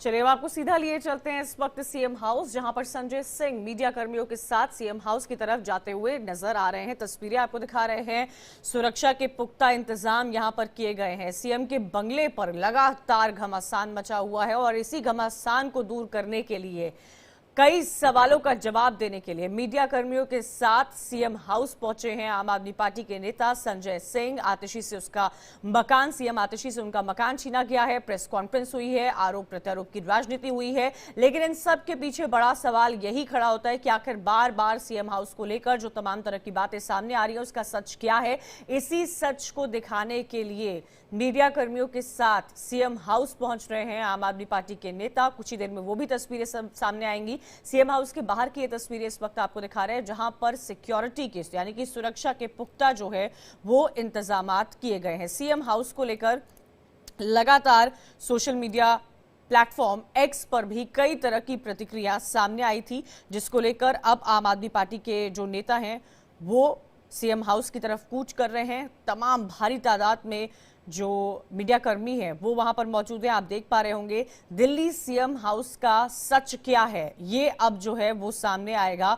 चलिए अब आपको सीधा लिए चलते हैं इस वक्त सीएम हाउस, जहां पर संजय सिंह मीडिया कर्मियों के साथ सीएम हाउस की तरफ जाते हुए नजर आ रहे हैं। तस्वीरें आपको दिखा रहे हैं। सुरक्षा के पुख्ता इंतजाम यहां पर किए गए हैं। सीएम के बंगले पर लगातार घमासान मचा हुआ है और इसी घमासान को दूर करने के लिए, कई सवालों का जवाब देने के लिए मीडिया कर्मियों के साथ सीएम हाउस पहुंचे हैं आम आदमी पार्टी के नेता संजय सिंह। आतिशी से उसका मकान, सीएम आतिशी से उनका मकान छीना गया है। प्रेस कॉन्फ्रेंस हुई है, आरोप प्रत्यारोप की राजनीति हुई है, लेकिन इन सब के पीछे बड़ा सवाल यही खड़ा होता है कि आखिर बार बार सीएम हाउस को लेकर जो तमाम तरह की बातें सामने आ रही है उसका सच क्या है। इसी सच को दिखाने के लिए मीडिया कर्मियों के साथ सीएम हाउस पहुंच रहे हैं आम आदमी पार्टी के नेता। कुछ ही देर में वो भी तस्वीरें सामने आएंगी। सीएम हाउस के बाहर की ये तस्वीरें इस वक्त आपको दिखा रहे हैं, जहां पर सिक्योरिटी के यानी कि सुरक्षा के पुख्ता जो है वो इंतजामात किए गए हैं। सीएम हाउस को लेकर लगातार सोशल मीडिया प्लेटफॉर्म एक्स पर भी कई तरह की प्रतिक्रिया सामने आई थी, जिसको लेकर अब आम आदमी पार्टी के जो नेता हैं वो सीएम हाउस की तरफ कूच कर रहे हैं। तमाम भारी तादाद में जो मीडिया कर्मी है वो वहां पर मौजूद है। आप देख पा रहे होंगे दिल्ली सीएम हाउस का सच क्या है, ये अब जो है वो सामने आएगा।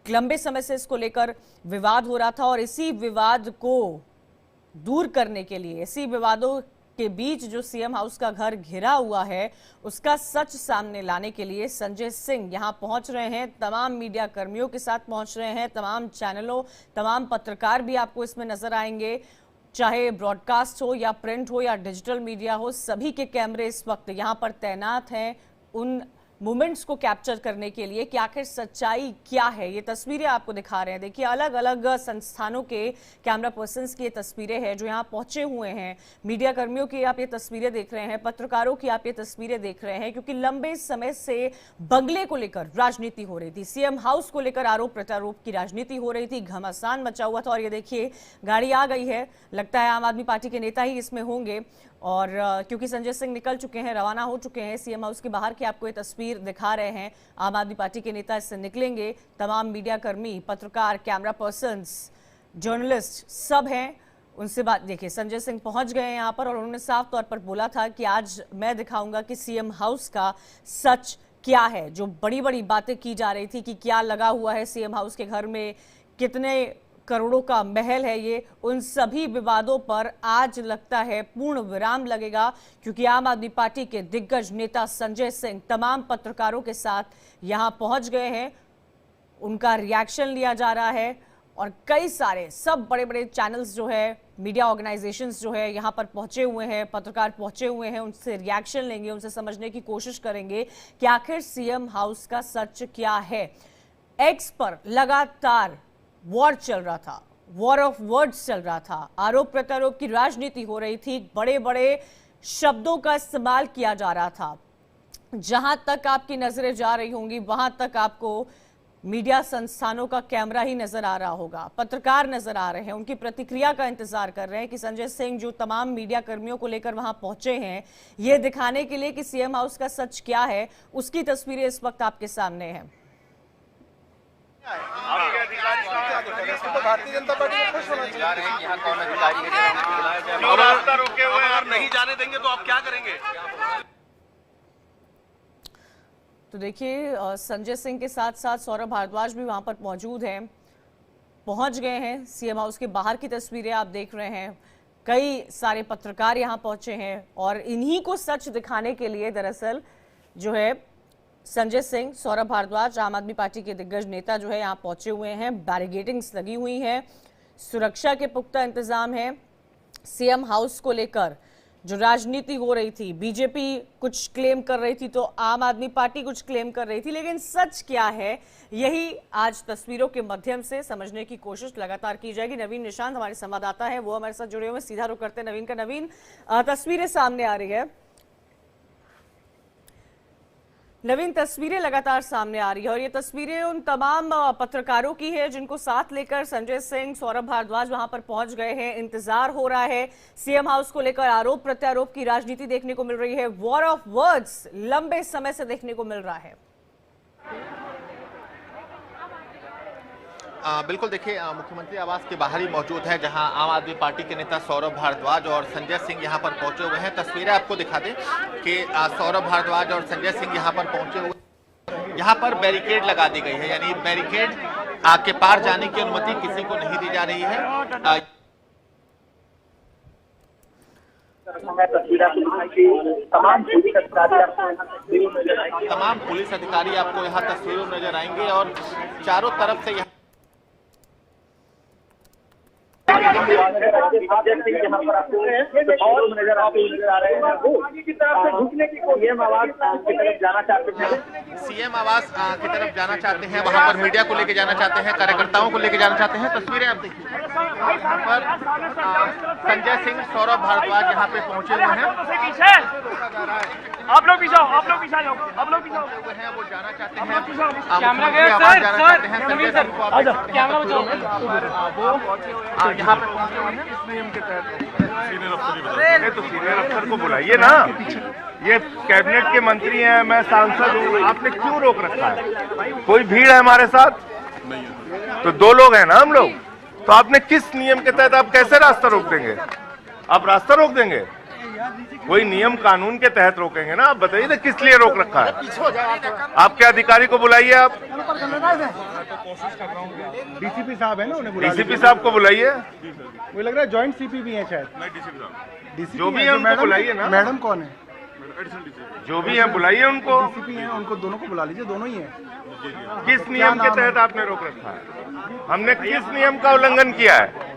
लंबे समय से इसको लेकर विवाद हो रहा था और इसी विवाद को दूर करने के लिए, इसी विवादों के बीच जो सीएम हाउस का घर घिरा हुआ है उसका सच सामने लाने के लिए संजय सिंह यहां पहुंच रहे हैं। तमाम मीडिया कर्मियों के साथ पहुंच रहे हैं। तमाम चैनलों, तमाम पत्रकार भी आपको इसमें नजर आएंगे, चाहे ब्रॉडकास्ट हो या प्रिंट हो या डिजिटल मीडिया हो, सभी के कैमरे इस वक्त यहां पर तैनात हैं उन मोमेंट्स को कैप्चर करने के लिए कि आखिर सच्चाई क्या है। ये तस्वीरें आपको दिखा रहे हैं। देखिए, अलग अलग संस्थानों के कैमरा पर्सन्स की ये तस्वीरें हैं जो यहाँ पहुंचे हुए हैं। मीडिया कर्मियों की आप ये तस्वीरें देख रहे हैं, पत्रकारों की आप ये तस्वीरें देख रहे हैं, क्योंकि लंबे समय से बंगले को लेकर राजनीति हो रही थी, सीएम हाउस को लेकर आरोप प्रत्यारोप की राजनीति हो रही थी, घमासान मचा हुआ था। और ये देखिए, गाड़ी आ गई है, लगता है आम आदमी पार्टी के नेता ही इसमें होंगे। और क्योंकि संजय सिंह निकल चुके हैं, रवाना हो चुके हैं सीएम हाउस के बाहर की आपको ये तस्वीर दिखा रहे हैं। आम आदमी पार्टी के नेता इससे निकलेंगे। तमाम मीडिया कर्मी, पत्रकार, कैमरा पर्सन्स, जर्नलिस्ट सब हैं। उनसे बात देखिए, संजय सिंह पहुंच गए हैं यहाँ पर और उन्होंने साफ तौर पर बोला था कि आज मैं दिखाऊंगा कि सीएम हाउस का सच क्या है। जो बड़ी बड़ी बातें की जा रही थी कि क्या लगा हुआ है सीएम हाउस के घर में, कितने करोड़ों का महल है ये, उन सभी विवादों पर आज लगता है पूर्ण विराम लगेगा, क्योंकि आम आदमी पार्टी के दिग्गज नेता संजय सिंह तमाम पत्रकारों के साथ यहां पहुंच गए हैं। उनका रिएक्शन लिया जा रहा है और कई सारे सब बड़े बड़े चैनल्स जो है, मीडिया ऑर्गेनाइजेशंस जो है यहाँ पर पहुंचे हुए हैं, पत्रकार पहुंचे हुए हैं, उनसे रिएक्शन लेंगे, उनसे समझने की कोशिश करेंगे कि आखिर सीएम हाउस का सच क्या है। एक्स पर लगातार वॉर चल रहा था, वॉर ऑफ वर्ड्स चल रहा था, आरोप प्रत्यारोप की राजनीति हो रही थी, बड़े बड़े शब्दों का इस्तेमाल किया जा रहा था। जहां तक आपकी नजरें जा रही होंगी वहां तक आपको मीडिया संस्थानों का कैमरा ही नजर आ रहा होगा, पत्रकार नजर आ रहे हैं, उनकी प्रतिक्रिया का इंतजार कर रहे हैं कि संजय सिंह जो तमाम मीडिया कर्मियों को लेकर वहां पहुंचे हैं, ये दिखाने के लिए कि सीएम हाउस का सच क्या है, उसकी तस्वीरें इस वक्त आपके सामने हैं। भारतीय जनता पार्टी को खुश होना चाहिए। यहाँ कौन अधिकारी है? रास्ता रोके हुए हैं, अगर नहीं जाने देंगे तो आप क्या करेंगे? तो देखिए, संजय सिंह के साथ साथ सौरभ भारद्वाज भी वहां पर मौजूद हैं, पहुंच गए हैं। सीएम हाउस के बाहर की तस्वीरें आप देख रहे हैं। कई सारे पत्रकार यहां पहुंचे हैं और इन्हीं को सच दिखाने के लिए दरअसल जो है संजय सिंह, सौरभ भारद्वाज, आम आदमी पार्टी के दिग्गज नेता जो है यहाँ पहुंचे हुए हैं। बैरिकेडिंग्स लगी हुई हैं, सुरक्षा के पुख्ता इंतजाम है। सीएम हाउस को लेकर जो राजनीति हो रही थी, बीजेपी कुछ क्लेम कर रही थी तो आम आदमी पार्टी कुछ क्लेम कर रही थी, लेकिन सच क्या है यही आज तस्वीरों के माध्यम से समझने की कोशिश लगातार की जाएगी। नवीन निशांत हमारे संवाददाता है, वो हमारे साथ जुड़े हुए, सीधा रुख करते हैं नवीन का। नवीन, तस्वीरें सामने आ रही है। नवीन, तस्वीरें लगातार सामने आ रही है और ये तस्वीरें उन तमाम पत्रकारों की है जिनको साथ लेकर संजय सिंह, सौरभ भारद्वाज वहां पर पहुंच गए हैं। इंतजार हो रहा है, सीएम हाउस को लेकर आरोप प्रत्यारोप की राजनीति देखने को मिल रही है, वॉर ऑफ वर्ड्स लंबे समय से देखने को मिल रहा है। बिल्कुल देखिए, मुख्यमंत्री आवास के बाहर ही मौजूद है, जहां आम आदमी पार्टी के नेता सौरभ भारद्वाज और संजय सिंह यहां पर पहुंचे हुए हैं। तस्वीरें आपको दिखा दें कि सौरभ भारद्वाज और संजय सिंह यहां पर पहुंचे हुए। यहां पर बैरिकेड लगा दी गई है, यानी बैरिकेड के पार जाने की अनुमति किसी को नहीं दी जा रही है। तमाम पुलिस अधिकारी आपको यहाँ तस्वीरों में नजर आएंगे और चारों तरफ से सीएम आवास की तरफ जाना चाहते हैं, वहां पर मीडिया को लेके जाना चाहते हैं, कार्यकर्ताओं को लेके जाना चाहते हैं। तस्वीरें आप देखिए, यहाँ पर संजय सिंह, सौरभ भारद्वाज यहाँ पे पहुंचे हुए हैं। आप लोग पीछे आओ, आप लोग पीछे आओ, आप लोग पीछे आओ। वो जाना चाहते हैं, कैमरा गया सर, कैमरा बचाओ। वो यहाँ पे पहुंचे हुए हैं। तो सीनियर अफसर को बुलाइए ना, ये कैबिनेट के मंत्री हैं, मैं सांसद हूँ, आपने क्यों रोक रखा है? कोई भीड़ है हमारे साथ? तो 2 लोग हैं ना हम लोग, तो आपने किस नियम के तहत आप कैसे रास्ता रोक देंगे? आप रास्ता रोक देंगे? कोई नियम कानून के तहत रोकेंगे ना। आप बताइए ना किस लिए रोक रखा है? आपके अधिकारी को बुलाइए, आप डीसीपी साहब है ना, उन्हें बुला डीसीपी साहब को बुलाइए। मुझे लग रहा है जॉइंट सीपी भी है शायद। डीसीपी जो भी है उनको बुलाइए ना। मैडम कौन है? जो भी है बुलाइए उनको। डीसीपी हैं, उनको दोनों को बुला लीजिए, दोनों ही हैं। किस नियम के तहत आपने रोक रखा है? हमने किस नियम का उल्लंघन किया है?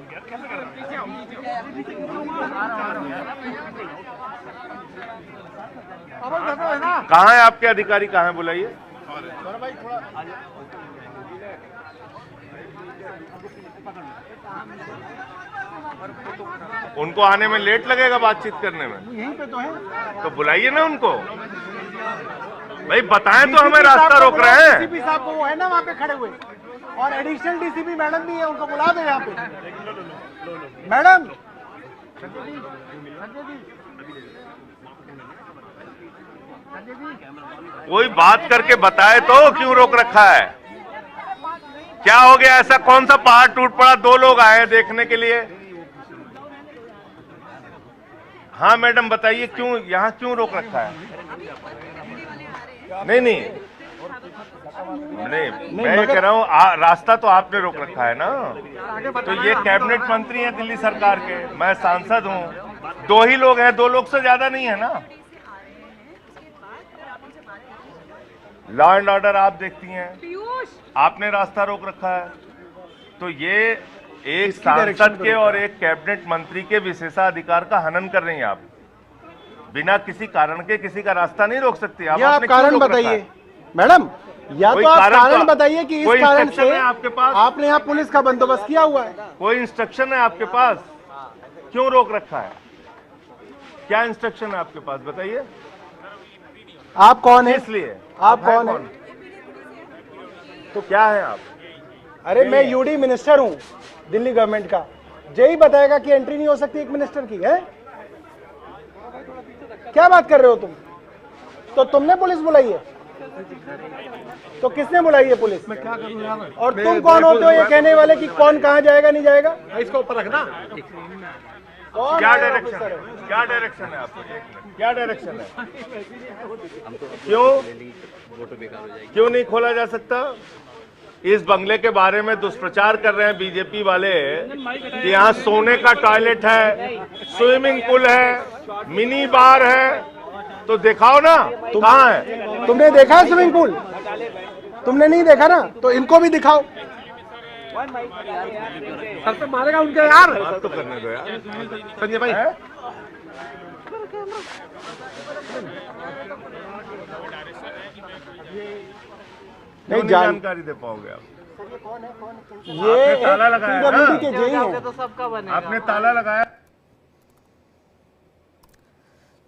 कहाँ है आपके अधिकारी, कहाँ है? बुलाइए। उनको आने में लेट लगेगा बातचीत करने में। यहीं पे तो है, तो बुलाइए ना उनको। भाई बताएं तो हमें रास्ता रोक रहे हैं। डीसीपी साहब को वो है ना वहाँ पे खड़े हुए, और एडिशनल डीसीपी मैडम भी है, उनको बुला दो यहाँ पे। मैडम कोई बात करके बताए तो क्यों रोक रखा है? क्या हो गया? ऐसा कौन सा पहाड़ टूट पड़ा? 2 लोग आए देखने के लिए। हाँ मैडम बताइए, क्यों यहाँ क्यों रोक रखा है? नहीं, मैं ये कह रहा हूँ, रास्ता तो आपने रोक रखा है ना। तो ये कैबिनेट मंत्री हैं दिल्ली सरकार के, मैं सांसद हूँ, 2 ही लोग हैं, 2 लोग से ज्यादा नहीं है ना। लॉ एंड ऑर्डर आप देखती हैं, आपने रास्ता रोक रखा है। तो ये एक सांसद के और एक कैबिनेट मंत्री के विशेषाधिकार का हनन कर रही हैं आप। बिना किसी कारण के किसी का रास्ता नहीं रोक सकती आप। आप कारण बताइए मैडम, या तो आप कारण बताइए कि इस कारण से आपके पास आपने यहाँ पुलिस का बंदोबस्त किया हुआ है। कोई इंस्ट्रक्शन है आपके पास? क्यों रोक रखा है? क्या इंस्ट्रक्शन है आपके पास, बताइए। आप कौन है? इसलिए आप कौन है? तो क्या है आप? अरे मैं यूडी मिनिस्टर हूँ दिल्ली गवर्नमेंट का। यही बताएगा कि एंट्री नहीं हो सकती एक मिनिस्टर की है? क्या बात कर रहे हो तुम? तो तुमने पुलिस बुलाई है? तो किसने बुलाई है पुलिस? मैं क्या करूं यार? और तुम कौन होते हो ये कहने वाले कि कौन कहां जाएगा नहीं जाएगा? इसको ऊपर रखना। क्या डायरेक्शन है? क्या डायरेक्शन है आपको? क्या डायरेक्शन है? क्यों नहीं खोला जा सकता? इस बंगले के बारे में दुष्प्रचार कर रहे हैं बीजेपी वाले कि यहाँ सोने का टॉयलेट है, स्विमिंग पूल है, मिनी बार है। तो दिखाओ ना, कहाँ है? तुमने देखा है स्विमिंग पूल? तुमने नहीं देखा ना, तो इनको भी दिखाओ। सर पे मारेगा उनके यार। बात तो करने दो यार संजय भाई। नहीं जानकारी दे पाओगे आप? ये ताला लगाया ना? के जेई हैं। आपने ताला लगाया।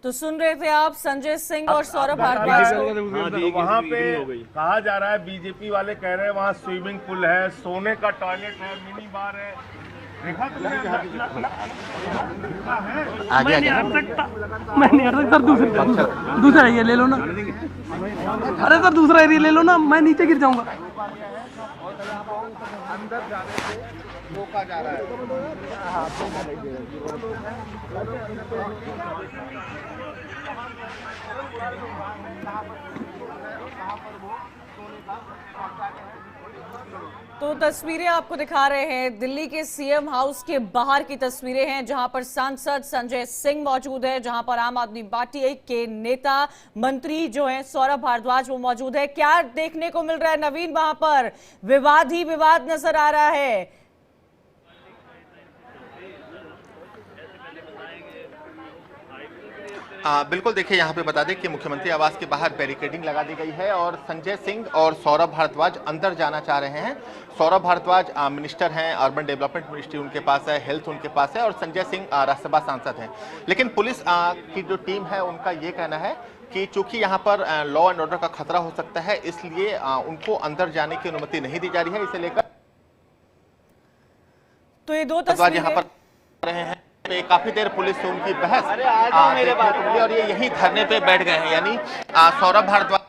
तो सुन रहे थे आप संजय सिंह और सौरभ भारद्वाज को। वहाँ पे कहा जा रहा है, बीजेपी वाले कह रहे हैं वहाँ स्विमिंग पूल है, सोने का टॉयलेट है, मिनी बार है। देखा तुमने? आगे मैं नहीं हट सकता। दूसरा एरिया ले लो ना। अरे सर दूसरा एरिया ले लो ना, मैं नीचे गिर जाऊंगा। अंदर जाने से रोका जा रहा है। तो तस्वीरें आपको दिखा रहे हैं दिल्ली के सीएम हाउस के बाहर की तस्वीरें हैं, जहां पर सांसद संजय सिंह मौजूद है, जहां पर आम आदमी पार्टी के नेता मंत्री जो हैं सौरभ भारद्वाज वो मौजूद है। क्या देखने को मिल रहा है नवीन? वहां पर विवाद ही विवाद नजर आ रहा है। बिल्कुल, देखिए यहाँ पे बता दें कि मुख्यमंत्री आवास के बाहर बैरिकेडिंग लगा दी गई है और संजय सिंह और सौरभ भारद्वाज अंदर जाना चाह रहे हैं। सौरभ भारद्वाज मिनिस्टर हैं, अर्बन डेवलपमेंट मिनिस्ट्री उनके पास है, हेल्थ उनके पास है और संजय सिंह राज्यसभा सांसद हैं। लेकिन पुलिस की जो टीम है उनका ये कहना है कि चूंकि यहाँ पर लॉ एंड ऑर्डर का खतरा हो सकता है, इसलिए उनको अंदर जाने की अनुमति नहीं दी जा रही है। इसे लेकर तो ये दो तस्वीरें यहाँ पर रहे हैं, काफी देर पुलिस से उनकी बहस मेरे बात और ये यही धरने पे बैठ गए हैं। यानी सौरभ भारद्वाज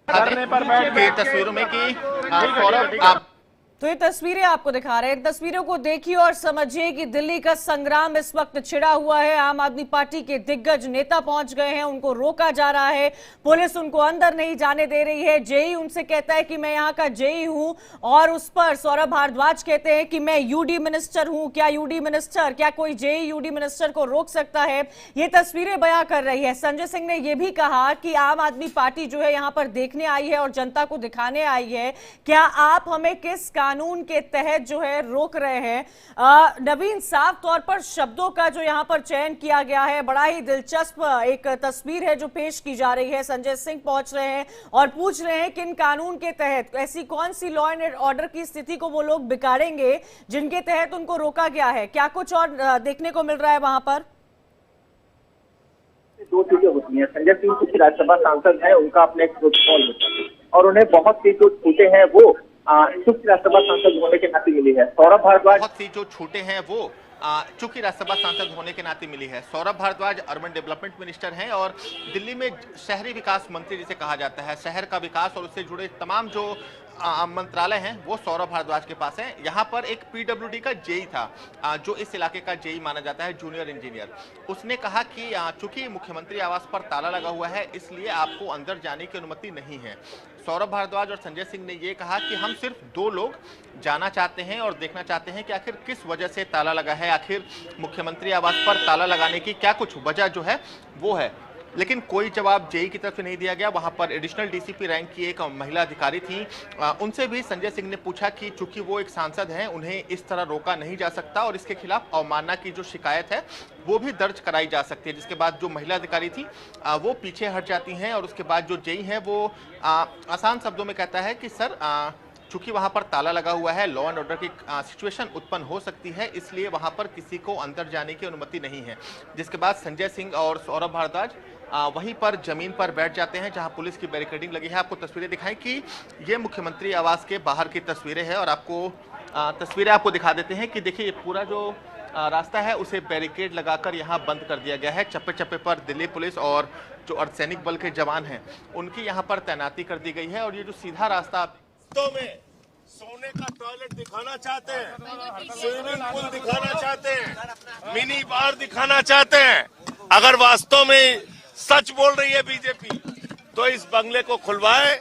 धरने पर बैठ गए तस्वीरों में कि सौरभ। तो ये तस्वीरें आपको दिखा रहे हैं, तस्वीरों को देखिए और समझिए कि दिल्ली का संग्राम इस वक्त छिड़ा हुआ है। आम आदमी पार्टी के दिग्गज नेता पहुंच गए हैं, उनको रोका जा रहा है, पुलिस उनको अंदर नहीं जाने दे रही है। जेई उनसे कहता है कि मैं यहाँ का जेई हूं और उस पर सौरभ भारद्वाज कहते हैं कि मैं यूडी मिनिस्टर हूं। क्या यूडी मिनिस्टर, क्या कोई जेई यूडी मिनिस्टर को रोक सकता है? ये तस्वीरें बयां कर रही है। संजय सिंह ने यह भी कहा कि आम आदमी पार्टी जो है यहाँ पर देखने आई है और जनता को दिखाने आई है। क्या आप हमें किस कानून के तहत जो है रोक रहे हैं? नवीन, साफ तौर पर शब्दों का जो यहाँ पर चयन किया गया है, बड़ा ही दिलचस्प एक तस्वीर है जो पेश की जा रही है। संजय सिंह पहुंच रहे हैं और पूछ रहे हैं किन कानून के तहत, ऐसी कौन सी लॉ एंड ऑर्डर की स्थिति को वो लोग बिगाड़ेंगे जिनके तहत उनको रोका गया है। क्या कुछ और देखने को मिल रहा है वहां पर? दो चीजें होती हैं। संजय सिंह चूंकि राज्यसभा सांसद है, उनका अपने एक प्रोटोकॉल होता है और उन्हें बहुत सी जो छूटे हैं वो चूंकि राज्यसभा सांसद होने के नाते मिली है। सौरभ भारद्वाज बहुत सी जो छूटे हैं वो चूंकि राज्यसभा सांसद होने के नाते मिली है। Saurabh Bharadwaj urban development minister हैं और दिल्ली में शहरी विकास मंत्री जिसे कहा जाता है, शहर का विकास और उससे जुड़े तमाम जो मंत्रालय हैं वो सौरभ भारद्वाज के पास हैं। यहाँ पर एक पीडब्ल्यूडी का जेई था जो इस इलाके का जेई माना जाता है, जूनियर इंजीनियर। उसने कहा कि चूंकि मुख्यमंत्री आवास पर ताला लगा हुआ है इसलिए आपको अंदर जाने की अनुमति नहीं है। सौरभ भारद्वाज और संजय सिंह ने ये कहा कि हम सिर्फ दो लोग जाना चाहते हैं और देखना चाहते हैं कि आखिर किस वजह से ताला लगा है, आखिर मुख्यमंत्री आवास पर ताला लगाने की क्या कुछ वजह जो है वो है। लेकिन कोई जवाब जेई की तरफ से नहीं दिया गया। वहां पर एडिशनल डीसीपी रैंक की एक महिला अधिकारी थी, उनसे भी संजय सिंह ने पूछा कि चूंकि वो एक सांसद हैं उन्हें इस तरह रोका नहीं जा सकता और इसके खिलाफ अवमानना की जो शिकायत है वो भी दर्ज कराई जा सकती है। जिसके बाद जो महिला अधिकारी थी वो पीछे हट जाती हैं और उसके बाद जो जेई है वो आसान शब्दों में कहता है कि सर चूंकि वहां पर ताला लगा हुआ है, लॉ एंड ऑर्डर की सिचुएशन उत्पन्न हो सकती है, इसलिए वहां पर किसी को अंदर जाने की अनुमति नहीं है। जिसके बाद संजय सिंह और सौरभ भारद्वाज वहीं पर जमीन पर बैठ जाते हैं जहां पुलिस की बैरिकेडिंग लगी है। आपको तस्वीरें दिखाएं कि ये मुख्यमंत्री आवास के बाहर की तस्वीरें हैं और आपको तस्वीरें आपको दिखा देते हैं कि देखिए ये पूरा जो रास्ता है उसे बैरिकेड लगाकर यहाँ बंद कर दिया गया है। चप्पे चप्पे पर दिल्ली पुलिस और जो अर्धसैनिक बल के जवान हैं उनकी यहाँ पर तैनाती कर दी गई है। और ये जो सीधा रास्ता में सोने का टॉयलेट दिखाना चाहते हैं, स्विमिंग पूल दिखाना चाहते हैं, मिनी बार दिखाना चाहते हैं। अगर वास्तव में सच बोल रही है बीजेपी तो इस बंगले को खुलवाए,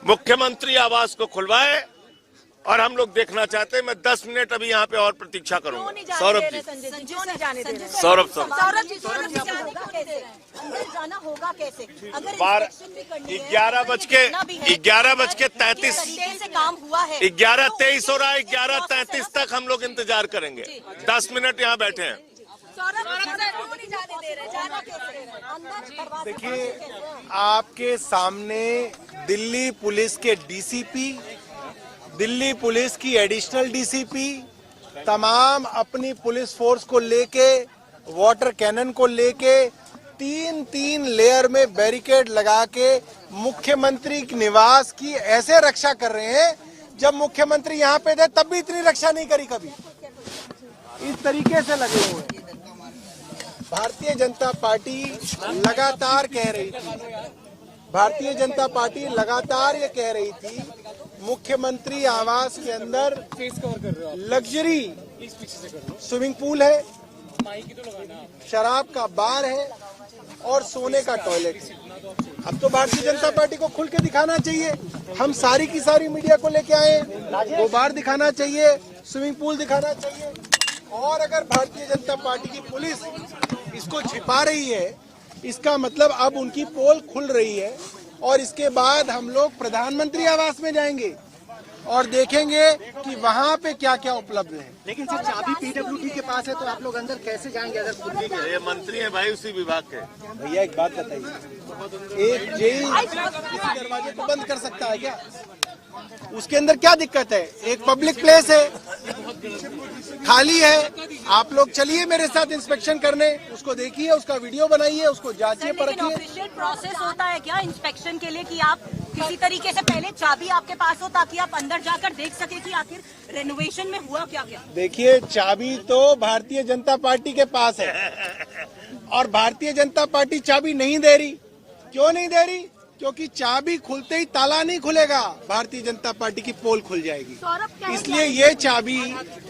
मुख्यमंत्री आवास को खुलवाए और हम लोग देखना चाहते हैं। मैं 10 मिनट अभी यहाँ पे और प्रतीक्षा करूंगा। सौरभ जी, सौरभ जाना होगा कैसे? अगर 11:33 से काम हुआ है, 11:23 हो रहा है, 11:33 तक हम लोग इंतजार करेंगे। 10 मिनट यहाँ बैठे हैं। देखिए, आपके सामने दिल्ली पुलिस के डीसीपी, दिल्ली पुलिस की एडिशनल डीसीपी तमाम अपनी पुलिस फोर्स को लेके, वाटर कैनन को लेके 3-3 लेयर में बैरिकेड लगा के मुख्यमंत्री निवास की ऐसे रक्षा कर रहे हैं। जब मुख्यमंत्री यहाँ पे थे तब भी इतनी रक्षा नहीं करी कभी। इस तरीके से लगे हुए हैं। भारतीय जनता पार्टी लगातार कह रही थी भारतीय जनता पार्टी लगातार ये कह रही थी मुख्यमंत्री आवास के अंदर लग्जरी स्विमिंग पूल है, शराब का बार है और सोने का टॉयलेट है। अब तो भारतीय जनता पार्टी को खुल के दिखाना चाहिए। हम सारी की सारी मीडिया को लेके आए, वो बार दिखाना चाहिए, स्विमिंग पूल दिखाना चाहिए। और अगर भारतीय जनता पार्टी की पुलिस इसको छिपा रही है, इसका मतलब अब उनकी पोल खुल रही है और इसके बाद हम लोग प्रधानमंत्री आवास में जाएंगे और देखेंगे कि वहाँ पे क्या क्या उपलब्ध है। लेकिन सर चाबी पीडब्ल्यूडी के पास है तो आप लोग अंदर कैसे जाएंगे अगर खुद भी? ये मंत्री है भाई उसी विभाग के। भैया एक बात बताइए, एक जेई किसी दरवाजे को बंद कर सकता है क्या? उसके अंदर क्या दिक्कत है? एक पब्लिक प्लेस है, खाली है, आप लोग चलिए मेरे साथ इंस्पेक्शन करने, उसको देखिए, उसका वीडियो बनाइए, उसको जांचिए, परखिए। ऑफिशियल प्रोसेस होता है क्या इंस्पेक्शन के लिए कि आप किसी तरीके से पहले चाबी आपके पास हो ताकि आप अंदर जाकर देख सके कि आखिर रेनोवेशन में हुआ क्या क्या? देखिए, चाबी तो भारतीय जनता पार्टी के पास है और भारतीय जनता पार्टी चाबी नहीं दे रही। क्यों नहीं दे रही? क्योंकि चाबी खुलते ही ताला नहीं खुलेगा, भारतीय जनता पार्टी की पोल खुल जाएगी। इसलिए ये चाबी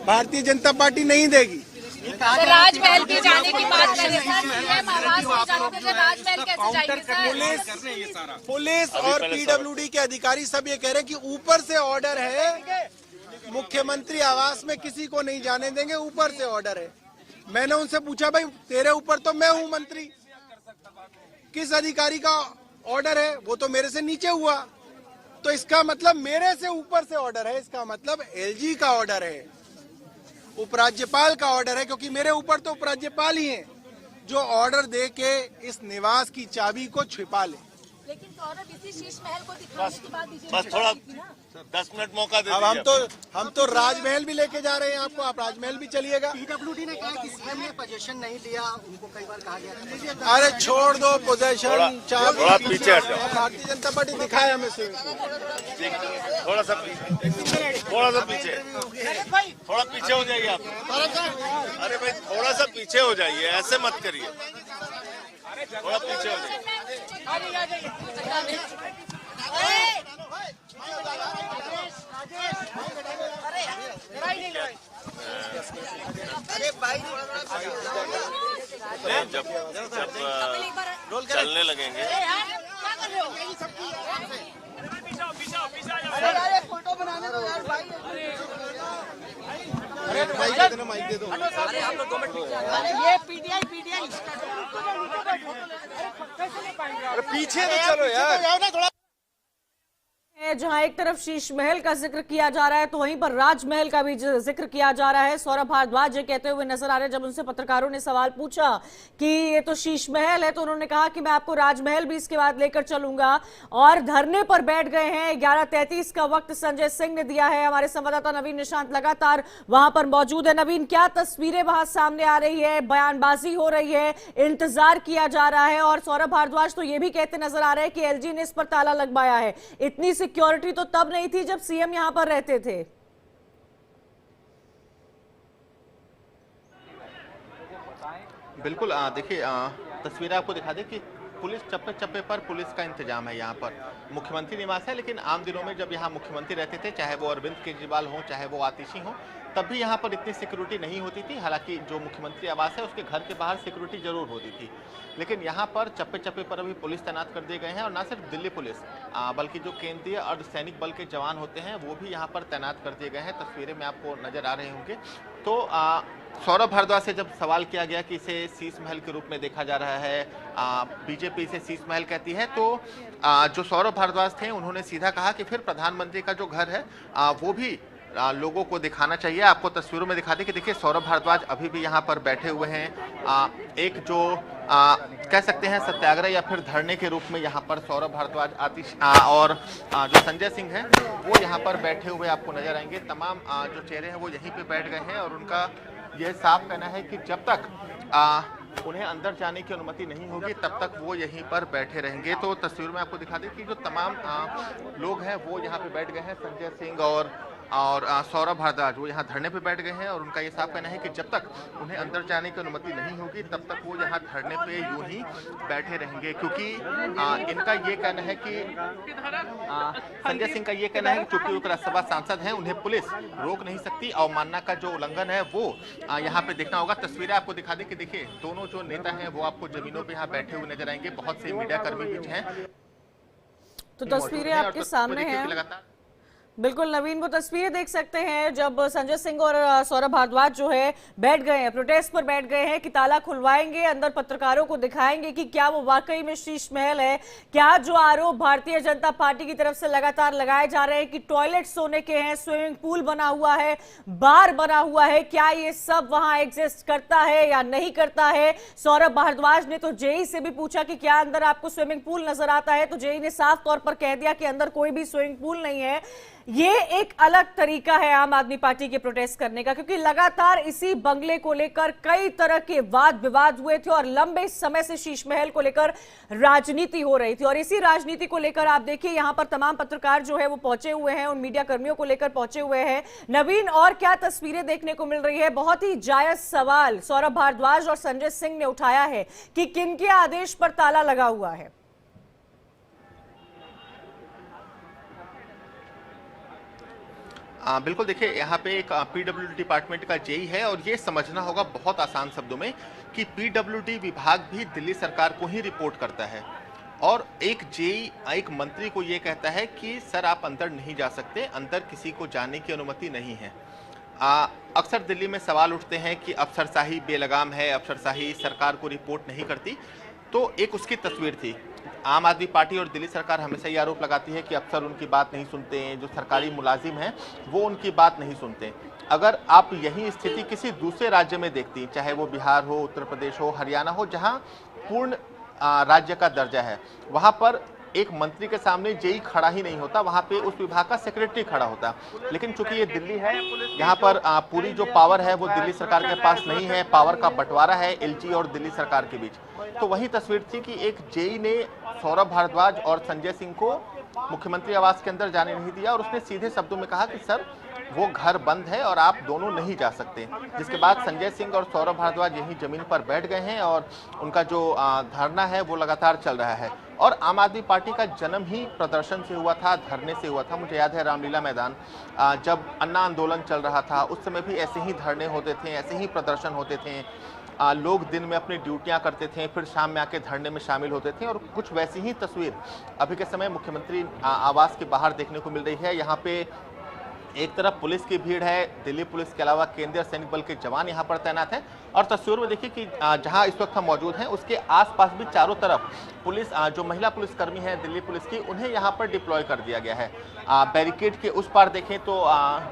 भारतीय जनता पार्टी नहीं देगी। राजमहल के जाने की बात कर रहे हैं, राजमहल कैसे जाएंगे? पुलिस और पीडब्ल्यूडी के अधिकारी सब ये कह रहे हैं कि ऊपर से ऑर्डर है, मुख्यमंत्री आवास में किसी को नहीं जाने देंगे, ऊपर से ऑर्डर है। मैंने उनसे पूछा, भाई तेरे ऊपर तो मैं हूँ मंत्री, किस अधिकारी का ऑर्डर है? वो तो मेरे से नीचे हुआ, तो इसका मतलब मेरे से ऊपर से ऑर्डर है, इसका मतलब एलजी का ऑर्डर है, उपराज्यपाल का ऑर्डर है, क्योंकि मेरे ऊपर तो उपराज्यपाल ही हैं जो ऑर्डर दे के इस निवास की चाबी को छिपा ले। लेकिन सौरभ इसी शीश महल को दिखाने की बात बस थोड़ा 10 मिनट मौका दे। अब हम तो राजमहल भी लेके जा रहे हैं आपको, आप राजमहल भी चलिएगा। पीडब्ल्यूडी ने कहा कि सीएम ने पोजीशन नहीं लिया, उनको कई बार कहा गया। अरे छोड़ दो पोजीशन, थोड़ा पीछे हट जाओ। भारतीय जनता पार्टी दिखाए हमें से। थोड़ा सा पीछे, थोड़ा पीछे हो जाइए आप। अरे भाई थोड़ा सा पीछे हो जाइए, ऐसे मत करिए, थोड़ा पीछे हो जाइए। जब चलने लगेंगे फोटो बनाने दो यार भाई। माइक दे दो। ये पीटीआई पीछे तो चलो यार। जहां एक तरफ शीश महल का जिक्र किया जा रहा है तो वहीं पर राजमहल का भी जिक्र किया जा रहा है। सौरभ भारद्वाज ये कहते हुए नजर आ रहे हैं, जब उनसे पत्रकारों ने सवाल पूछा कि ये तो शीश महल है तो उन्होंने कहा कि मैं आपको राजमहल भी इसके बाद लेकर चलूंगा, और धरने पर बैठ गए हैं। 11:33 का वक्त संजय सिंह ने दिया है। हमारे संवाददाता नवीन निशांत लगातार वहां पर मौजूद है। नवीन, क्या तस्वीरें वहां सामने आ रही है? बयानबाजी हो रही है, इंतजार किया जा रहा है, और सौरभ भारद्वाज तो ये भी कहते नजर आ रहे हैं कि एलजी ने इस पर ताला लगवाया है। इतनी सिक्योरिटी तो तब नहीं थी जब सीएम यहां पर रहते थे। बिल्कुल, देखिए तस्वीर आपको दिखा दें कि पुलिस चप्पे चप्पे पर पुलिस का इंतजाम है। यहाँ पर मुख्यमंत्री निवास है, लेकिन आम दिनों में जब यहाँ मुख्यमंत्री रहते थे, चाहे वो अरविंद केजरीवाल हो चाहे वो आतिशी हो, तब भी यहाँ पर इतनी सिक्योरिटी नहीं होती थी। हालांकि जो मुख्यमंत्री आवास है उसके घर के बाहर सिक्योरिटी जरूर होती थी, लेकिन यहाँ पर चप्पे चप्पे पर अभी पुलिस तैनात कर दिए गए हैं। और ना सिर्फ दिल्ली पुलिस बल्कि जो केंद्रीय अर्धसैनिक बल के जवान होते हैं वो भी यहाँ पर तैनात कर दिए गए हैं। तस्वीरें में आपको नजर आ रहे होंगे। तो सौरभ भारद्वाज से जब सवाल किया गया कि इसे शीश महल के रूप में देखा जा रहा है, बीजेपी इसे शीश महल कहती है, तो जो सौरभ भारद्वाज थे उन्होंने सीधा कहा कि फिर प्रधानमंत्री का जो घर है वो भी लोगों को दिखाना चाहिए। आपको तस्वीरों में दिखा दें कि देखिए सौरभ भारद्वाज अभी भी यहाँ पर बैठे हुए हैं। एक जो कह सकते हैं सत्याग्रह या फिर धरने के रूप में यहाँ पर सौरभ भारद्वाज, आतिश और जो संजय सिंह हैं वो यहाँ पर बैठे हुए आपको नजर आएंगे। तमाम जो चेहरे हैं वो यहीं पे बैठ गए हैं और उनका ये साफ कहना है कि जब तक उन्हें अंदर जाने की अनुमति नहीं होगी तब तक वो यहीं पर बैठे रहेंगे। तो तस्वीर में आपको दिखा दें कि जो तमाम लोग हैं वो यहाँ पे बैठ गए हैं। संजय सिंह और और सौरभ भारद्वाज वो यहाँ धरने पे बैठ गए हैं और उनका ये साफ कहना है कि जब तक उन्हें अंदर जाने की अनुमति नहीं होगी तब तक वो यहाँ धरने पे यूं ही बैठे रहेंगे, क्योंकि इनका ये कहना है कि संजय सिंह का ये कहना है कि चूंकि वो राज्यसभा सांसद हैं उन्हें पुलिस रोक नहीं सकती, अवमानना का जो उल्लंघन है वो यहाँ पे देखना होगा। तस्वीरें आपको दिखा दें कि देखिए दोनों जो नेता हैं वो आपको जमीनों पे यहाँ बैठे हुए नजर आएंगे, बहुत से मीडिया कर्मी भी हैं। तो तस्वीरें आपके सामने हैं, बिल्कुल नवीन, वो तस्वीरें देख सकते हैं जब संजय सिंह और सौरभ भारद्वाज जो है बैठ गए हैं, प्रोटेस्ट पर बैठ गए हैं कि ताला खुलवाएंगे, अंदर पत्रकारों को दिखाएंगे कि क्या वो वाकई में शीश महल है। क्या जो आरोप भारतीय जनता पार्टी की तरफ से लगातार लगाए जा रहे हैं कि टॉयलेट सोने के हैं, स्विमिंग पूल बना हुआ है, बार बना हुआ है, क्या ये सब वहां एग्जिस्ट करता है या नहीं करता है। सौरभ भारद्वाज ने तो जेई से भी पूछा कि क्या अंदर आपको स्विमिंग पूल नजर आता है, तो जेई ने साफ तौर पर कह दिया कि अंदर कोई भी स्विमिंग पूल नहीं है। ये एक अलग तरीका है आम आदमी पार्टी के प्रोटेस्ट करने का, क्योंकि लगातार इसी बंगले को लेकर कई तरह के वाद विवाद हुए थे और लंबे समय से शीश महल को लेकर राजनीति हो रही थी। और इसी राजनीति को लेकर आप देखिए यहां पर तमाम पत्रकार जो है वो पहुंचे हुए हैं, उन मीडिया कर्मियों को लेकर पहुंचे हुए हैं। नवीन, और क्या तस्वीरें देखने को मिल रही है? बहुत ही जायज सवाल सौरभ भारद्वाज और संजय सिंह ने उठाया है कि किनके आदेश पर ताला लगा हुआ है। बिल्कुल, देखिए यहाँ पे एक पीडब्ल्यूडी डिपार्टमेंट का जेई है और ये समझना होगा बहुत आसान शब्दों में कि पीडब्ल्यूडी विभाग भी दिल्ली सरकार को ही रिपोर्ट करता है और एक जेई एक मंत्री को ये कहता है कि सर आप अंदर नहीं जा सकते, अंदर किसी को जाने की अनुमति नहीं है। अक्सर दिल्ली में सवाल उठते हैं कि अफसरशाही बेलगाम है, अफसरशाही सरकार को रिपोर्ट नहीं करती, तो एक उसकी तस्वीर थी। आम आदमी पार्टी और दिल्ली सरकार हमेशा ये आरोप लगाती है कि अफसर उनकी बात नहीं सुनते हैं, जो सरकारी मुलाजिम हैं वो उनकी बात नहीं सुनते। अगर आप यही स्थिति किसी दूसरे राज्य में देखती, चाहे वो बिहार हो, उत्तर प्रदेश हो, हरियाणा हो, जहां पूर्ण राज्य का दर्जा है, वहां पर एक मंत्री के सामने जेई खड़ा ही नहीं होता, वहां पे उस विभाग का सेक्रेटरी खड़ा होता। लेकिन चूंकि ये दिल्ली है, यहाँ पर पूरी जो पावर है वो दिल्ली सरकार के पास नहीं है, पावर का बंटवारा है एलजी और दिल्ली सरकार के बीच। तो वही तस्वीर थी कि एक जेई ने सौरभ भारद्वाज और संजय सिंह को मुख्यमंत्री आवास के अंदर जाने नहीं दिया और उसने सीधे शब्दों में कहा कि सर वो घर बंद है और आप दोनों नहीं जा सकते। जिसके बाद संजय सिंह और सौरभ भारद्वाज यहीं जमीन पर बैठ गए हैं और उनका जो धरना है वो लगातार चल रहा है। और आम आदमी पार्टी का जन्म ही प्रदर्शन से हुआ था, धरने से हुआ था। मुझे याद है रामलीला मैदान जब अन्ना आंदोलन चल रहा था उस समय भी ऐसे ही धरने होते थे, ऐसे ही प्रदर्शन होते थे। लोग दिन में अपनी ड्यूटियां करते थे, फिर शाम में आके धरने में शामिल होते थे और कुछ वैसी ही तस्वीर अभी के समय मुख्यमंत्री आवास के बाहर देखने को मिल रही है। यहाँ पे एक तरफ पुलिस की भीड़ है, दिल्ली पुलिस के अलावा केंद्रीय सैनिक बल के जवान यहाँ पर तैनात हैं और तस्वीर में देखिए कि जहाँ इस वक्त हम मौजूद हैं उसके आसपास भी चारों तरफ पुलिस, जो महिला पुलिसकर्मी हैं दिल्ली पुलिस की, उन्हें यहाँ पर डिप्लॉय कर दिया गया है। बैरिकेड के उस पार देखें तो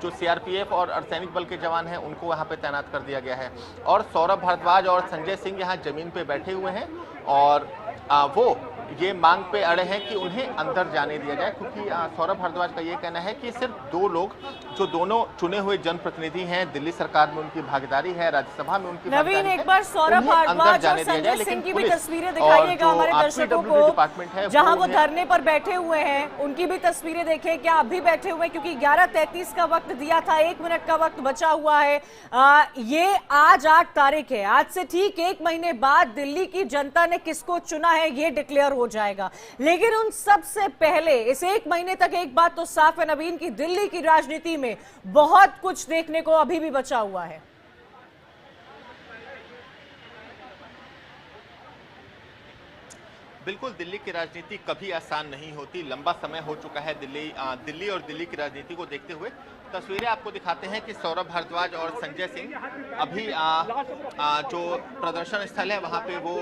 जो सीआरपीएफ और अर्धसैनिक बल के जवान हैं उनको यहाँ पे तैनात कर दिया गया है और सौरभ भारद्वाज और संजय सिंह यहाँ जमीन पे बैठे हुए हैं और वो ये मांग पे अड़े हैं कि उन्हें अंदर जाने दिया जाए, क्योंकि सौरभ भारद्वाज का ये कहना है कि सिर्फ दो लोग जो दोनों चुने हुए जनप्रतिनिधि हैं, दिल्ली सरकार में उनकी भागीदारी है, राज्यसभा में उनकी नवीन, एक बार सौरभ भारद्वाज और संजय सिंह की भी तस्वीरें दिखाइएगा हमारे दर्शकों को, जहां वो धरने पर बैठे हुए हैं उनकी भी तस्वीरें देखें। क्या अभी बैठे हुए, क्योंकि 11:33 का वक्त दिया था, 1 मिनट का वक्त बचा हुआ है। ये आज 8 तारीख है, आज से ठीक 1 महीने बाद दिल्ली की जनता ने किसको चुना है ये डिक्लेयर हो जाएगा। लेकिन उन सबसे पहले इस 1 महीने तक एक बात तो साफ है नवीन की दिल्ली की राजनीति में बहुत कुछ देखने को अभी भी बचा हुआ है। बिल्कुल, दिल्ली की राजनीति कभी आसान नहीं होती। लंबा समय हो चुका है दिल्ली और दिल्ली की राजनीति को देखते हुए। तस्वीरें आपको दिखाते हैं कि सौरभ भारद्वाज और संजय सिंह अभी जो प्रदर्शन स्थल है वहां पे वो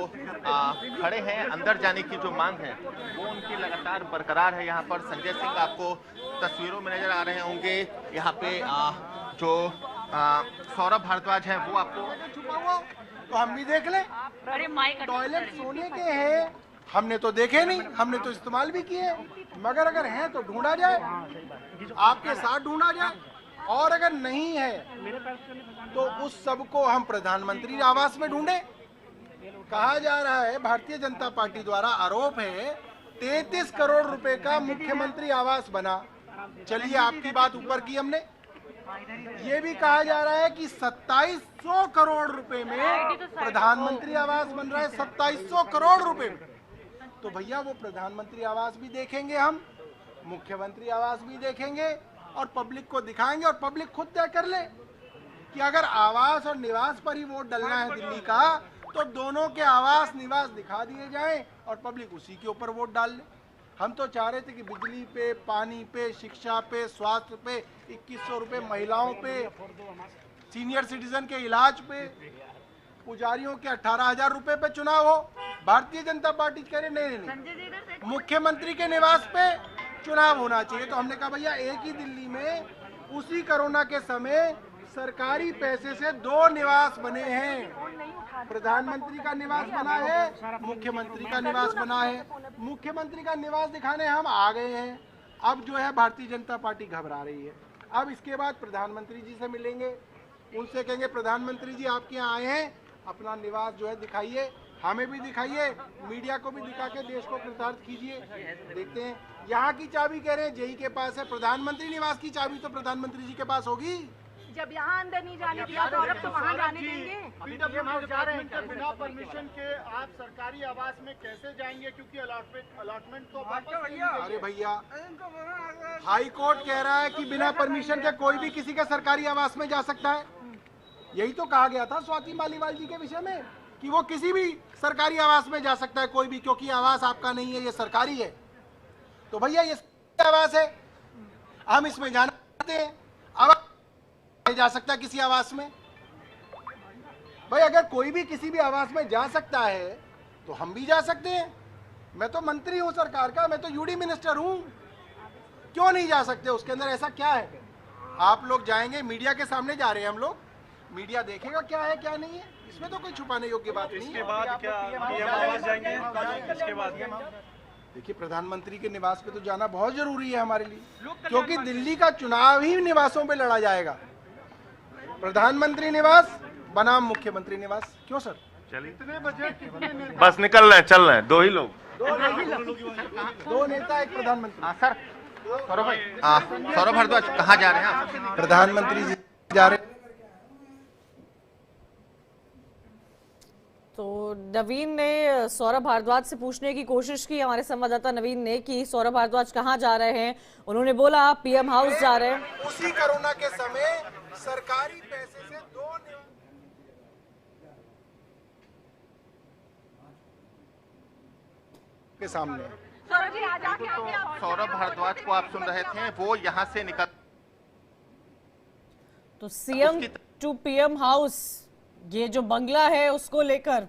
खड़े हैं। अंदर जाने की जो मांग है वो उनकी लगातार बरकरार है। यहाँ पर संजय सिंह आपको तस्वीरों में नजर आ रहे होंगे। यहाँ पे जो सौरभ भारद्वाज है वो आपको, तो हम भी देख लें। टॉयलेट सोने के हैं, हमने तो देखे नहीं, हमने तो इस्तेमाल भी किए, मगर अगर हैं तो ढूंढा जाए, आपके साथ ढूंढा जाए, और अगर नहीं है तो उस सब को हम प्रधानमंत्री आवास में ढूंढे। कहा जा रहा है, भारतीय जनता पार्टी द्वारा आरोप है 33 करोड़ रुपए का मुख्यमंत्री आवास बना। चलिए आपकी बात ऊपर की हमने, ये भी कहा जा रहा है कि 2700 करोड़ रुपए में प्रधानमंत्री आवास बन रहा है, 2700 करोड़ रुपए में। तो भैया वो प्रधानमंत्री आवास भी देखेंगे, हम मुख्यमंत्री आवास भी देखेंगे और पब्लिक को दिखाएंगे, और पब्लिक खुद तय कर ले कि अगर आवास और निवास पर ही वोट डालना है दिल्ली का, तो दोनों के आवास निवास दिखा दिए जाएं और पब्लिक उसी के ऊपर वोट डाल ले। हम तो चाह रहे थे कि बिजली पे, पानी पे, शिक्षा पे, स्वास्थ्य पे 2100 रुपये, महिलाओं पे, सीनियर सिटीजन के इलाज पे, पुजारियों के 18,000 रुपये पे चुनाव हो। भारतीय जनता पार्टी कह रहे नहीं, मुख्यमंत्री के निवास पे चुनाव होना चाहिए। तो हमने कहा भैया एक ही दिल्ली में उसी कोरोना के समय सरकारी पैसे से 2 निवास बने हैं। प्रधानमंत्री का निवास बना है, मुख्यमंत्री का निवास बना है। मुख्यमंत्री का निवास दिखाने हम आ गए हैं। अब जो है भारतीय जनता पार्टी घबरा रही है। अब इसके बाद प्रधानमंत्री जी से मिलेंगे, उनसे कहेंगे प्रधानमंत्री जी आपके यहाँ आए हैं, अपना निवास जो है दिखाइए, हमें भी दिखाइए, मीडिया को भी दिखा के देश को कृतार्थ कीजिए। देखते हैं, यहाँ की चाबी कह रहे हैं जेई के पास है, प्रधानमंत्री निवास की चाबी तो प्रधानमंत्री जी के पास होगी। जब यहाँ अंदर नहीं जाने दिया तो तो वहाँ जाने देंगे? बिना परमिशन के आप सरकारी आवास में कैसे जाएंगे, क्योंकि अलॉटमेंट तो अरे भैया, हाई कोर्ट कह रहा है कि बिना परमिशन के कोई भी किसी के सरकारी आवास में जा सकता है। यही तो कहा गया था स्वाति मालीवाल जी के विषय में कि वो किसी भी सरकारी आवास में जा सकता है कोई भी, क्योंकि आवास आपका नहीं है, ये सरकारी है। तो भैया ये आवास है, हम इसमें जाना चाहते हैं, अब जा सकता है किसी आवास में। भाई अगर कोई भी किसी भी आवास में जा सकता है तो हम भी जा सकते हैं। मैं तो मंत्री हूं सरकार का, मैं तो यूडी मिनिस्टर हूं, क्यों नहीं जा सकते? उसके अंदर ऐसा क्या है? आप लोग जाएंगे, मीडिया के सामने जा रहे हैं हम लोग, मीडिया देखेगा क्या है क्या नहीं है, इसमें तो कोई छुपाने योग्य बात नहीं है। इसके बाद क्या पीएम आवास जाएंगे? इसके बाद देखिए, प्रधानमंत्री के निवास पे तो जाना बहुत जरूरी है हमारे लिए, क्योंकि दिल्ली का चुनाव ही निवासों पे लड़ा जाएगा। प्रधानमंत्री निवास बनाम मुख्यमंत्री निवास। क्यों सर? चलिए बस निकल रहे हैं, चल रहे हैं, 2 ही लोग, 2 नेता, एक प्रधानमंत्री। सर सौरभ भारद्वाज कहाँ जा रहे हैं आप? प्रधानमंत्री जी जा रहे। तो नवीन ने सौरभ भारद्वाज से पूछने की कोशिश की, हमारे संवाददाता नवीन ने, कि सौरभ भारद्वाज कहाँ जा रहे हैं। उन्होंने बोला पीएम हाउस जा रहे हैं। उसी कोरोना के समय सरकारी पैसे से 2 के सामने। सौरभ भारद्वाज को आप सुन रहे थे, वो यहाँ से निकल। तो सीएम टू पीएम हाउस, ये जो बंगला है उसको लेकर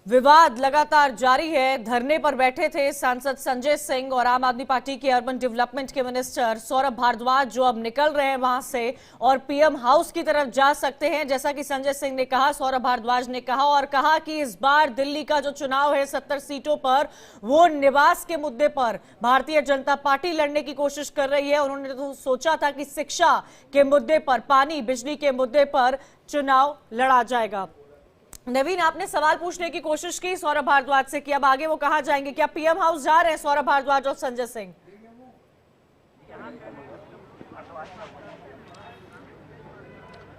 विवाद लगातार जारी है। धरने पर बैठे थे सांसद संजय सिंह और आम आदमी पार्टी के अर्बन डेवलपमेंट के मिनिस्टर सौरभ भारद्वाज, जो अब निकल रहे हैं वहां से और पीएम हाउस की तरफ जा सकते हैं। जैसा कि संजय सिंह ने कहा, सौरभ भारद्वाज ने कहा, और कहा कि इस बार दिल्ली का जो चुनाव है 70 सीटों पर, वो निवास के मुद्दे पर भारतीय जनता पार्टी लड़ने की कोशिश कर रही है। उन्होंने तो सोचा था कि शिक्षा के मुद्दे पर, पानी बिजली के मुद्दे पर चुनाव लड़ा जाएगा। नवीन, आपने सवाल पूछने की कोशिश की सौरभ भारद्वाज से कि अब आगे वो कहां जाएंगे, क्या पीएम हाउस जा रहे हैं सौरभ भारद्वाज और संजय सिंह?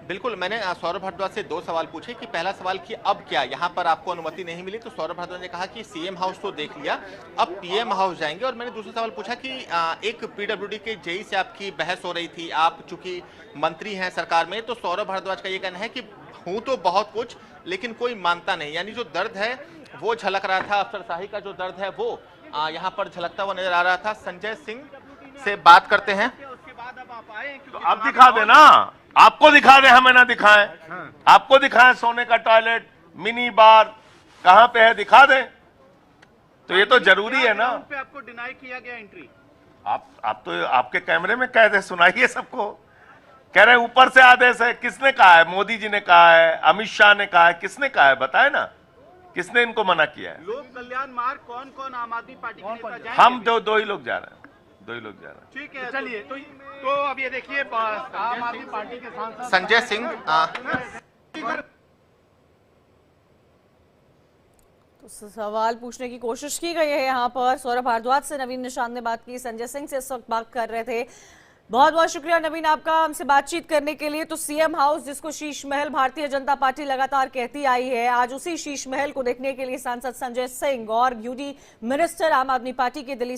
बिल्कुल, मैंने सौरभ भारद्वाज से 2 सवाल पूछे कि पहला सवाल कि अब क्या, यहाँ पर आपको अनुमति नहीं मिली, तो सौरभ भारद्वाज ने कहा कि सीएम हाउस तो देख लिया, अब पीएम हाउस जाएंगे। और मैंने दूसरा सवाल पूछा कि एक पीडब्ल्यूडी के जेई से आपकी बहस हो रही थी, आप चूंकि मंत्री हैं सरकार में, तो सौरभ भारद्वाज का ये कहना है कि हूं तो बहुत कुछ, लेकिन कोई मानता नहीं, यानी जो दर्द है वो झलक रहा था, अफसरशाही का जो दर्द है वो यहाँ पर झलकता हुआ नजर आ रहा था। संजय सिंह से बात करते हैं। तो आप दिखा दे ना, आपको दिखा दे, हमें ना दिखाएं। आपको दिखाएं सोने का टॉयलेट, मिनी बार कहाँ पे है, दिखा दे। तो ये तो जरूरी है ना। पे आपको डिनाई किया गया एंट्री। आप तो आपके कैमरे में कह दे, सुनाइए सबको। कह रहे ऊपर से आदेश है, किसने कहा है? मोदी जी ने कहा है, अमित शाह ने कहा है, किसने कहा है बताए ना, किसने इनको मना किया है? लोक कल्याण मार्ग कौन कौन आम आदमी पार्टी के नेता जाएंगे? हम 2 ही लोग जा रहे हैं, 2 ही लोग जा रहे हैं। ठीक है, चलिए। तो अब ये देखिए, आम आदमी पार्टी के सांसद संजय सिंह तो सवाल पूछने की कोशिश की गई है यहाँ पर। सौरभ भारद्वाज से नवीन निशांत ने बात की, संजय सिंह से इस वक्त बात कर रहे थे। बहुत बहुत शुक्रिया नवीन आपका हमसे बातचीत करने के लिए। तो सीएम हाउस जिसको शीश महल भारतीय जनता पार्टी लगातार कहती आई है, आज उसी शीश महल को देखने के लिए सांसद संजय सिंह और यूडी मिनिस्टर आम आदमी पार्टी के दिल्ली